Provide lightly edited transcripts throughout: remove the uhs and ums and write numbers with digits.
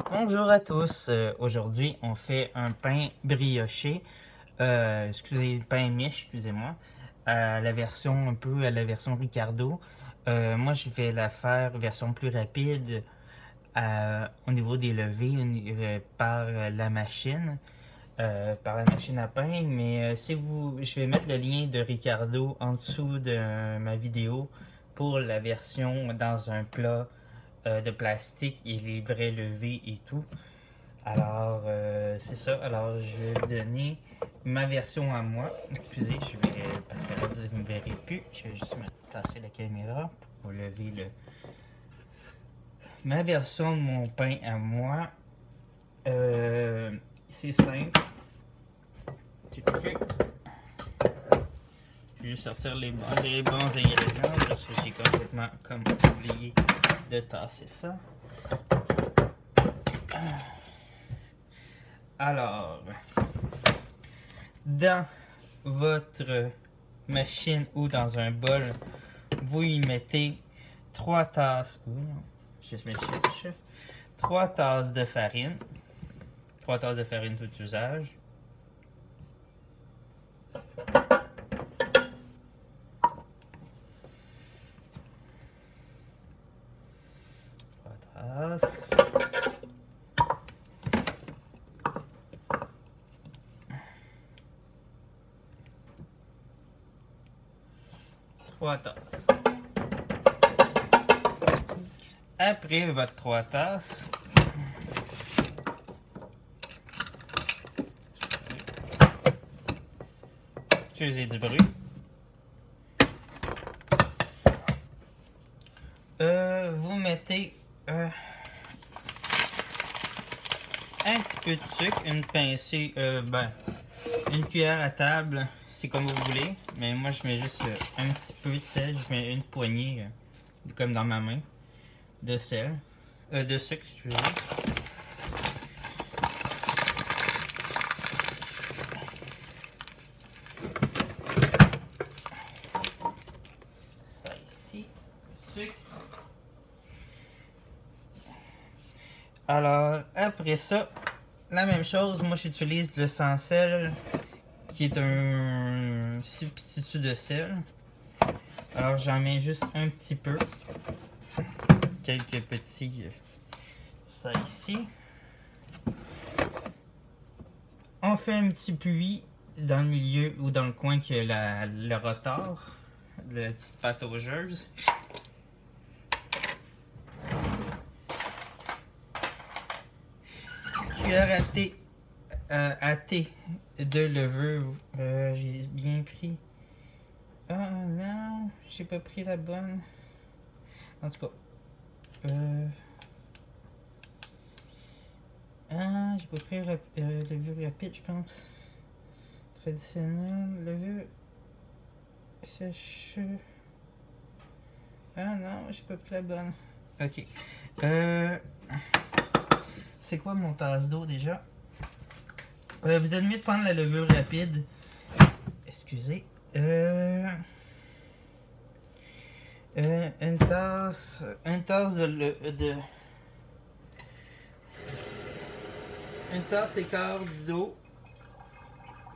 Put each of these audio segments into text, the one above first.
Bonjour à tous, aujourd'hui on fait un pain brioché, pain miche, excusez-moi, à la version un peu à la version Ricardo. Moi je vais la faire version plus rapide au niveau des levées par la machine. Par la machine à pain, mais je vais mettre le lien de Ricardo en dessous de ma vidéo pour la version dans un plat de plastique et les vrais levés et tout. Alors, c'est ça. Alors, je vais vous donner ma version à moi. Excusez, parce que là, vous ne me verrez plus. Je vais juste me tasser la caméra pour lever ma version de mon pain à moi. C'est simple. Je vais juste sortir les bons ingrédients parce que j'ai complètement oublié de tasser ça. Alors, dans votre machine ou dans un bol, vous y mettez 3 tasses, 3 tasses de farine, 3 tasses de farine tout usage, 3 tasses. Après votre 3 tasses, excusez du bruit, vous mettez un petit peu de sucre, une pincée, une cuillère à table, c'est comme vous voulez, mais moi je mets juste un petit peu de sel, je mets une poignée, comme dans ma main, de sel, de sucre, excusez. Ça ici, le sucre. Alors, après ça, la même chose, moi j'utilise le sans sel, qui est un substitut de sel. Alors j'en mets juste un petit peu, quelques petits, ça ici. On fait un petit puits dans le milieu ou dans le coin qui a le rotor, la petite pataugeuse. Cuillère à thé de levure. J'ai bien pris. Ah non, j'ai pas pris la bonne. En tout cas. J'ai pas pris levure rapide, je pense. Traditionnel, levure sèche. Ah non, j'ai pas pris la bonne. Ok. C'est quoi mon tasse d'eau déjà? Vous êtes mieux de prendre la levure rapide. Excusez. Une tasse une tasse et quart d'eau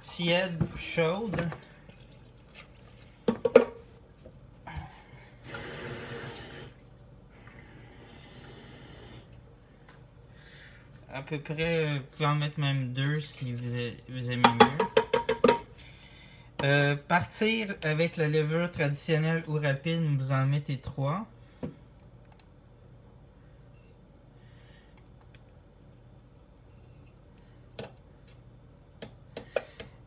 tiède, chaude. À peu près, vous pouvez en mettre même 2 si vous aimez mieux. Partir avec la levure traditionnelle ou rapide, vous en mettez 3.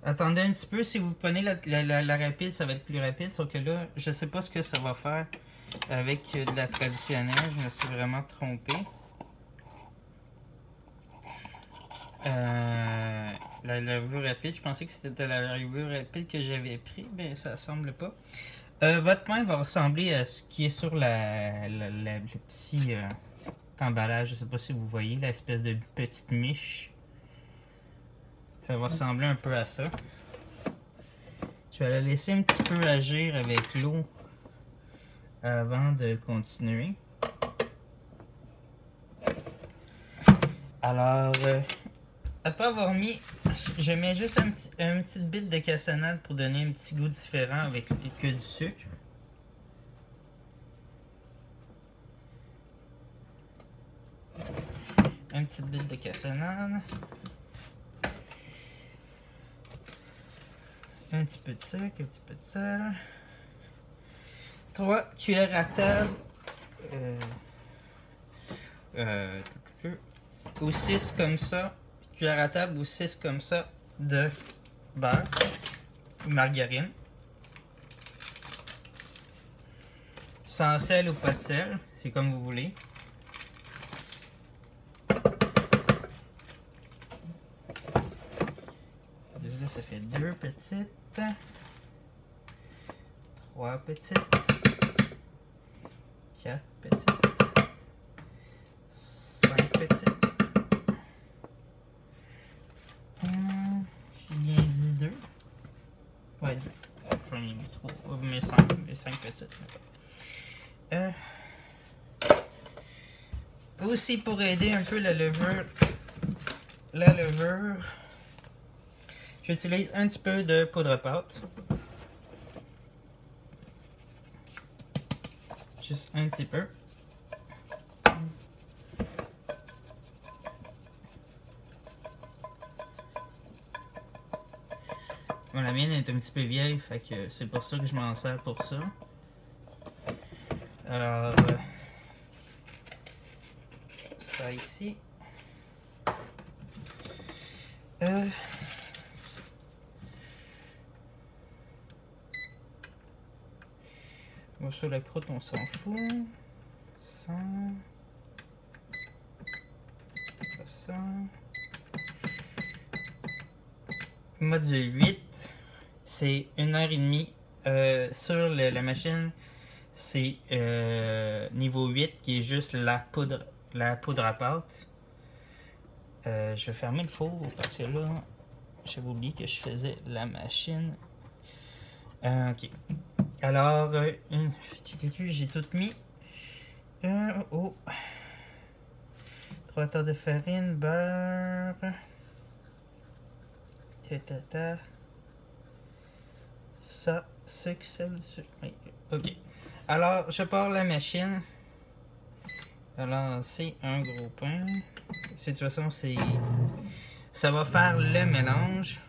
Attendez un petit peu, si vous prenez la rapide, ça va être plus rapide, sauf que là, je sais pas ce que ça va faire avec de la traditionnelle, je me suis vraiment trompé. La levure rapide, je pensais que c'était la levure rapide que j'avais pris, mais ça semble pas. Votre pain va ressembler à ce qui est sur le petit emballage, je sais pas si vous voyez, l'espèce de petite miche. Ça va ressembler un peu à ça. Je vais la laisser un petit peu agir avec l'eau avant de continuer. Alors, après avoir mis, je mets juste un petit bit de cassonade pour donner un petit goût différent avec que du sucre. Un petit bit de cassonade. Un petit peu de sucre, un petit peu de sel. 3 cuillères à table. Ou 6 comme ça. Cuillères à table ou 6 comme ça de beurre ou margarine. Sans sel ou pas de sel, c'est comme vous voulez. Là, ça fait 2 petites, 3 petites, 4 petites, 5 petites. J'ai bien dit 2. Ouais, 2. J'en ai mis 3, mais 5 petites. Aussi pour aider un peu la levure, j'utilise un petit peu de poudre à pâte. Juste un petit peu. Bon, la mienne est un petit peu vieille, fait que c'est pour ça que je m'en sers pour ça. Alors, ça ici. Bon, sur la croûte, on s'en fout. Ça. Ça. Module 8, c'est 1h30. Sur la machine, c'est niveau 8 qui est juste la poudre à pâte. Je vais fermer le four parce que là, j'avais oublié que je faisais la machine. Ok. Alors, j'ai tout mis. 3 tasses de farine, beurre. Ça, sucre, sel, sucre. Oui. Ok. Alors, je pars la machine. Alors, c'est un gros pain. De toute façon, ça va faire le mélange.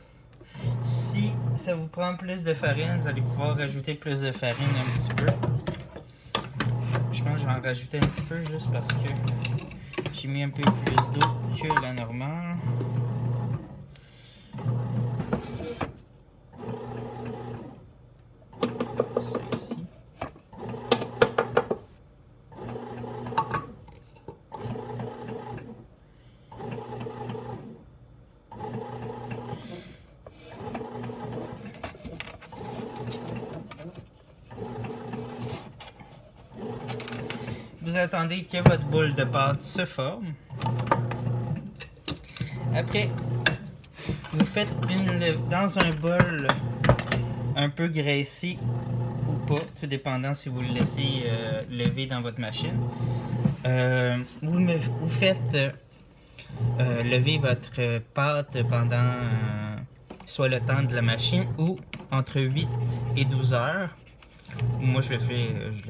Si ça vous prend plus de farine, vous allez pouvoir rajouter plus de farine un petit peu. Je pense que je vais en rajouter un petit peu juste parce que j'ai mis un peu plus d'eau que la normale. Ça ici. Vous attendez que votre boule de pâte se forme. Après, vous faites dans un bol un peu graissé ou pas, tout dépendant si vous le laissez lever dans votre machine. Vous faites lever votre pâte pendant soit le temps de la machine ou entre 8 et 12 heures. Moi, je le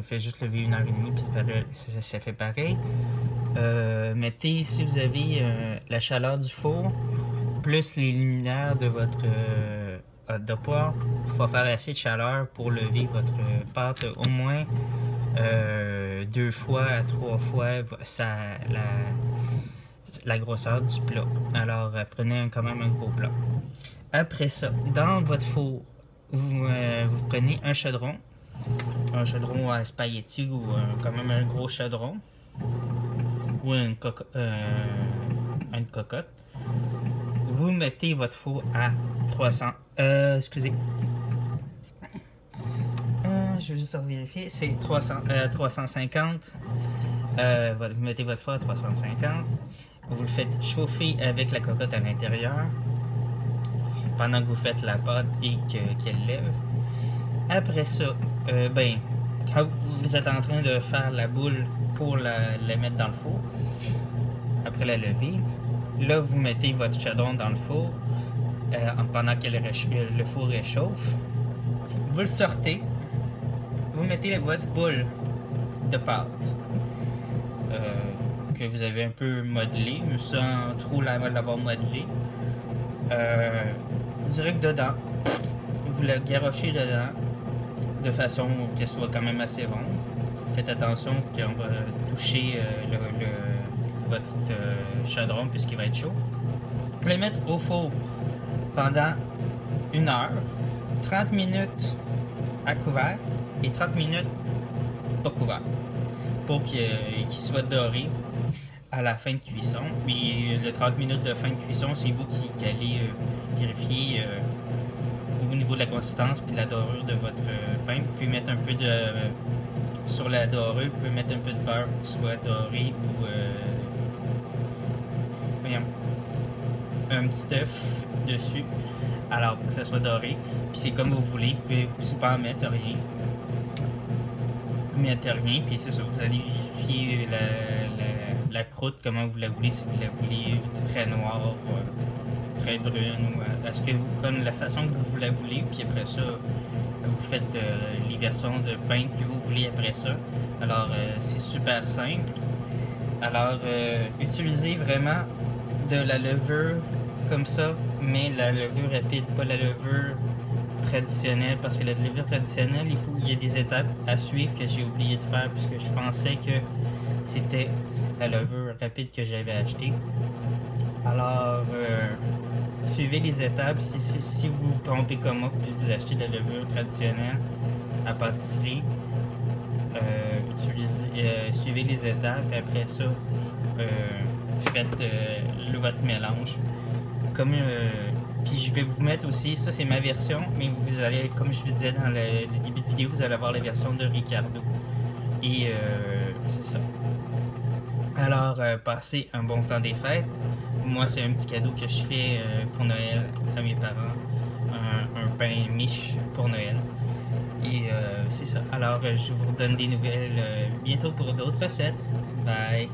fais juste lever 1h30, puis ça fait pareil. Mettez, si vous avez la chaleur du four, plus les lumières de votre hot de poire, il faut faire assez de chaleur pour lever votre pâte au moins 2 fois à 3 fois la grosseur du plat. Alors, prenez quand même un gros plat. Après ça, dans votre four, vous prenez un chaudron à spaghetti ou quand même un gros chaudron ou une cocotte. Vous mettez votre four à 300. Excusez. Je vais juste vérifier. C'est 350. Vous mettez votre four à 350. Vous le faites chauffer avec la cocotte à l'intérieur pendant que vous faites la pâte et qu'elle lève. Après ça, quand vous êtes en train de faire la boule pour la mettre dans le four, après la lever, Là, vous mettez votre chaudron dans le four pendant que le four réchauffe. Vous le sortez. Vous mettez votre boule de pâte que vous avez un peu modelé, mais sans trop l'avoir modelé. Direct dedans. Vous la garochez dedans de façon qu'elle soit quand même assez ronde. Faites attention qu'on va toucher votre chaudron puisqu'il va être chaud. Vous le mettre au four pendant 1 heure, 30 minutes à couvert et 30 minutes pas couvert pour qu'il soit doré à la fin de cuisson. Puis le 30 minutes de fin de cuisson, c'est vous qui allez vérifier au niveau de la consistance et de la dorure de votre pain. Vous pouvez mettre un peu de sur la dorure, vous pouvez mettre un peu de beurre pour qu'il soit doré ou un petit œuf dessus, alors pour que ça soit doré. Puis c'est comme vous voulez, vous pouvez aussi pas en mettre rien. Vous mettez rien, puis c'est ça, vous allez vérifier la croûte, comment vous la voulez, si vous la voulez très noire, très brune, ou est-ce que comme la façon que vous la voulez, puis après ça, vous faites les versions de pain que vous voulez après ça. Alors c'est super simple. Alors utilisez vraiment de la levure comme ça, mais la levure rapide, pas la levure traditionnelle, parce que la levure traditionnelle, il y a des étapes à suivre que j'ai oublié de faire puisque je pensais que c'était la levure rapide que j'avais acheté. Alors suivez les étapes. Si vous vous trompez comme moi puis vous achetez de la levure traditionnelle à pâtisserie, suivez les étapes et après ça faites votre mélange comme puis je vais vous mettre aussi, ça c'est ma version, mais vous allez, comme je vous disais dans le début de vidéo, vous allez avoir la version de Ricardo et c'est ça. Alors passez un bon temps des fêtes. Moi c'est un petit cadeau que je fais pour Noël à mes parents, un pain miche pour Noël. Et c'est ça. Alors je vous redonne des nouvelles bientôt pour d'autres recettes. Bye!